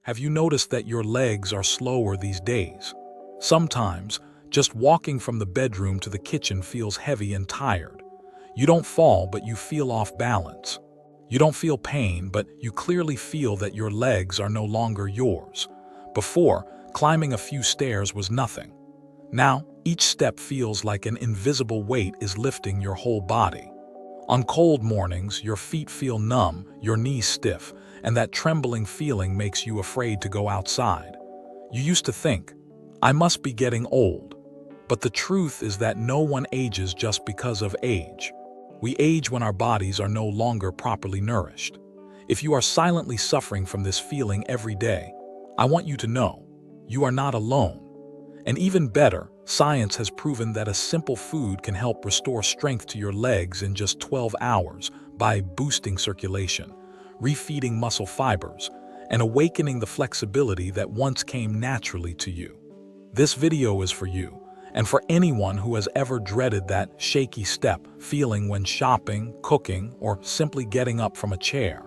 Have you noticed that your legs are slower these days? Sometimes, just walking from the bedroom to the kitchen feels heavy and tired. You don't fall, but you feel off balance. You don't feel pain, but you clearly feel that your legs are no longer yours. Before, climbing a few stairs was nothing. Now, each step feels like an invisible weight is lifting your whole body. On cold mornings, your feet feel numb, your knees stiff, and that trembling feeling makes you afraid to go outside. You used to think, I must be getting old. But the truth is that no one ages just because of age. We age when our bodies are no longer properly nourished. If you are silently suffering from this feeling every day, I want you to know, you are not alone. And even better, science has proven that a simple food can help restore strength to your legs in just 12 hours by boosting circulation, refeeding muscle fibers, and awakening the flexibility that once came naturally to you. This video is for you, and for anyone who has ever dreaded that shaky step feeling when shopping, cooking, or simply getting up from a chair.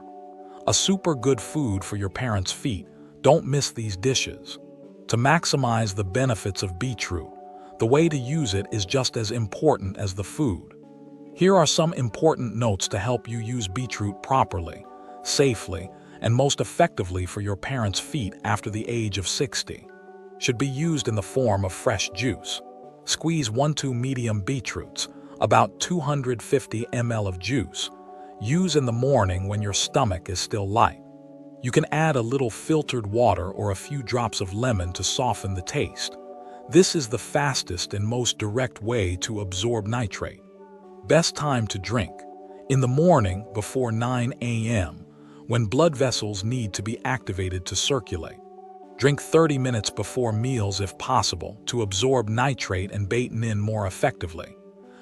A super good food for your parents' feet. Don't miss these dishes. To maximize the benefits of beetroot, the way to use it is just as important as the food. Here are some important notes to help you use beetroot properly, safely, and most effectively for your parents' feet after the age of 60. Should be used in the form of fresh juice. Squeeze 1-2 medium beetroots, about 250 ml of juice. Use in the morning when your stomach is still light. You can add a little filtered water or a few drops of lemon to soften the taste. This is the fastest and most direct way to absorb nitrate. Best time to drink: in the morning before 9 a.m., when blood vessels need to be activated to circulate. Drink 30 minutes before meals if possible to absorb nitrate and betaine more effectively.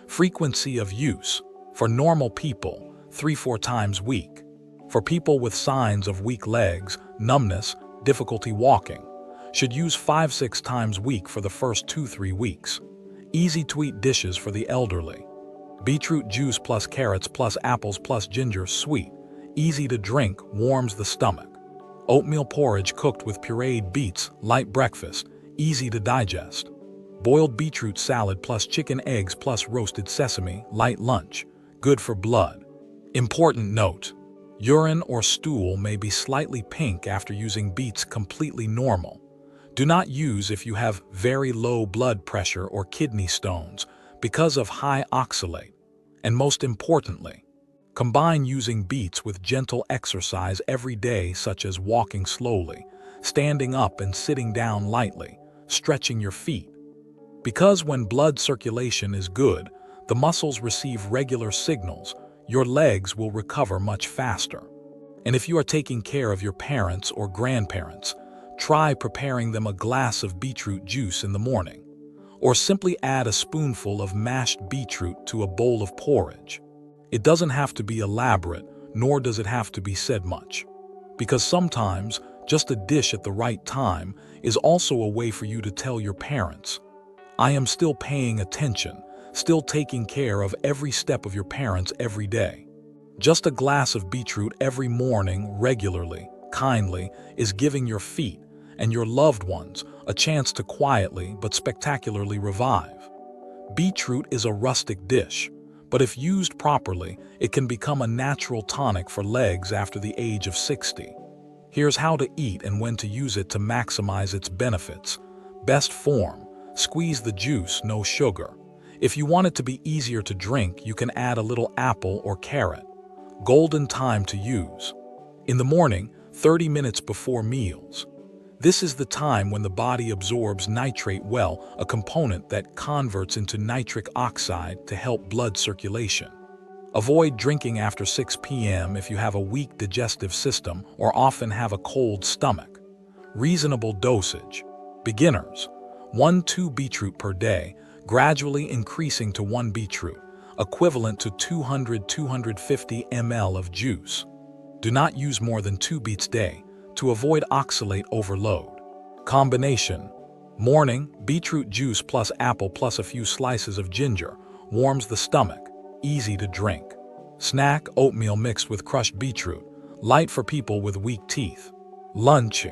Frequency of use: for normal people, 3-4 times a week. For people with signs of weak legs, numbness, difficulty walking, should use 5-6 times a week for the first 2-3 weeks. Easy-to-eat dishes for the elderly. Beetroot juice plus carrots plus apples plus ginger, sweet, easy to drink, warms the stomach. Oatmeal porridge cooked with pureed beets, light breakfast, easy to digest. Boiled beetroot salad plus chicken eggs plus roasted sesame, light lunch, good for blood. Important note: urine or stool may be slightly pink after using beets. Completely normal. Do not use if you have very low blood pressure or kidney stones because of high oxalate. And most importantly, combine using beets with gentle exercise every day, such as walking slowly, standing up and sitting down lightly, stretching your feet. Because when blood circulation is good, the muscles receive regular signals, your legs will recover much faster. And if you are taking care of your parents or grandparents, try preparing them a glass of beetroot juice in the morning, or simply add a spoonful of mashed beetroot to a bowl of porridge. It doesn't have to be elaborate, nor does it have to be said much. Because sometimes, just a dish at the right time is also a way for you to tell your parents, I am still paying attention, still taking care of every step of your parents every day. Just a glass of beetroot every morning, regularly, kindly, is giving your feet and your loved ones a chance to quietly but spectacularly revive. Beetroot is a rustic dish, but if used properly, it can become a natural tonic for legs after the age of 60. Here's how to eat and when to use it to maximize its benefits. Best form: squeeze the juice, no sugar. If you want it to be easier to drink, you can add a little apple or carrot. Golden time to use: in the morning, 30 minutes before meals. This is the time when the body absorbs nitrate well, a component that converts into nitric oxide to help blood circulation. Avoid drinking after 6 p.m. if you have a weak digestive system or often have a cold stomach. Reasonable dosage: beginners, 1-2 beetroot per day, gradually increasing to 1 beetroot, equivalent to 200-250 ml of juice. Do not use more than 2 beets a day to avoid oxalate overload. Combination: morning, beetroot juice plus apple plus a few slices of ginger, warms the stomach, easy to drink. Snack: oatmeal mixed with crushed beetroot, light for people with weak teeth. Lunch: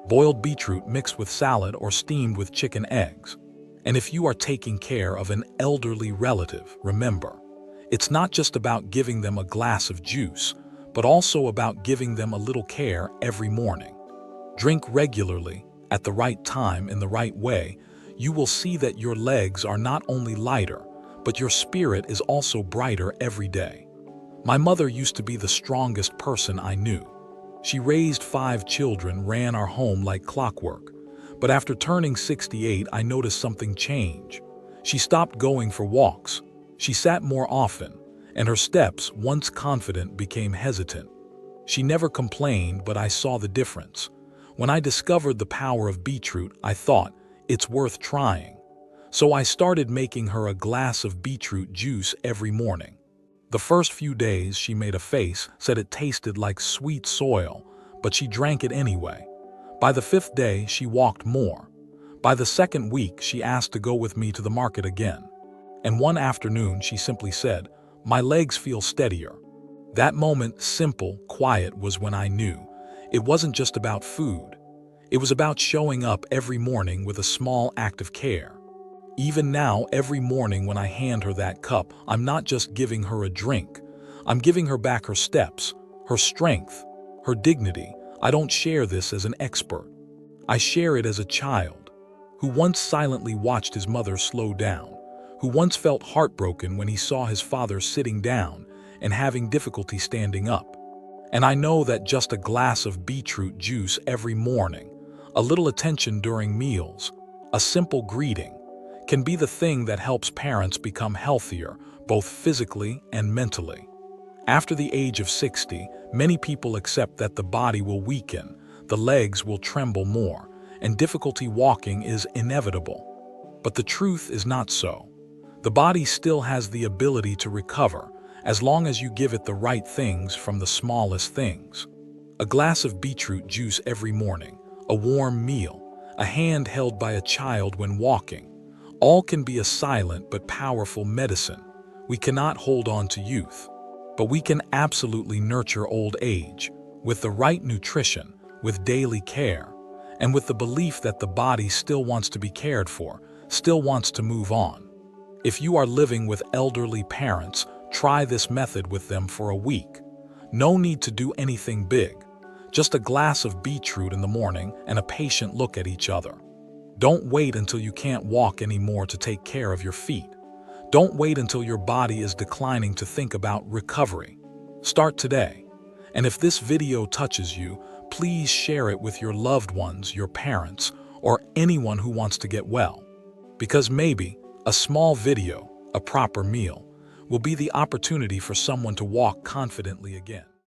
boiled beetroot mixed with salad or steamed with chicken eggs. And if you are taking care of an elderly relative, remember, it's not just about giving them a glass of juice, but also about giving them a little care every morning. Drink regularly, at the right time, in the right way. You will see that your legs are not only lighter, but your spirit is also brighter every day. My mother used to be the strongest person I knew. She raised 5 children, ran our home like clockwork. But after turning 68, I noticed something change. She stopped going for walks. She sat more often, and her steps, once confident, became hesitant. She never complained, but I saw the difference. When I discovered the power of beetroot, I thought, it's worth trying. So I started making her a glass of beetroot juice every morning. The first few days she made a face, said it tasted like sweet soil, but she drank it anyway. By the 5th day, she walked more. By the 2nd week, she asked to go with me to the market again. And one afternoon, she simply said, "My legs feel steadier." That moment, simple, quiet, was when I knew it wasn't just about food. It was about showing up every morning with a small act of care. Even now, every morning when I hand her that cup, I'm not just giving her a drink. I'm giving her back her steps, her strength, her dignity. I don't share this as an expert. I share it as a child who once silently watched his mother slow down, who once felt heartbroken when he saw his father sitting down and having difficulty standing up. And I know that just a glass of beetroot juice every morning, a little attention during meals, a simple greeting, can be the thing that helps parents become healthier, both physically and mentally. After the age of 60, many people accept that the body will weaken, the legs will tremble more, and difficulty walking is inevitable. But the truth is not so. The body still has the ability to recover, as long as you give it the right things from the smallest things. A glass of beetroot juice every morning, a warm meal, a hand held by a child when walking, all can be a silent but powerful medicine. We cannot hold on to youth, but we can absolutely nurture old age with the right nutrition, with daily care, and with the belief that the body still wants to be cared for, still wants to move on. If you are living with elderly parents, try this method with them for a week. No need to do anything big. Just a glass of beetroot in the morning and a patient look at each other. Don't wait until you can't walk anymore to take care of your feet. Don't wait until your body is declining to think about recovery. Start today. And if this video touches you, please share it with your loved ones, your parents, or anyone who wants to get well. Because maybe a small video, a proper meal, will be the opportunity for someone to walk confidently again.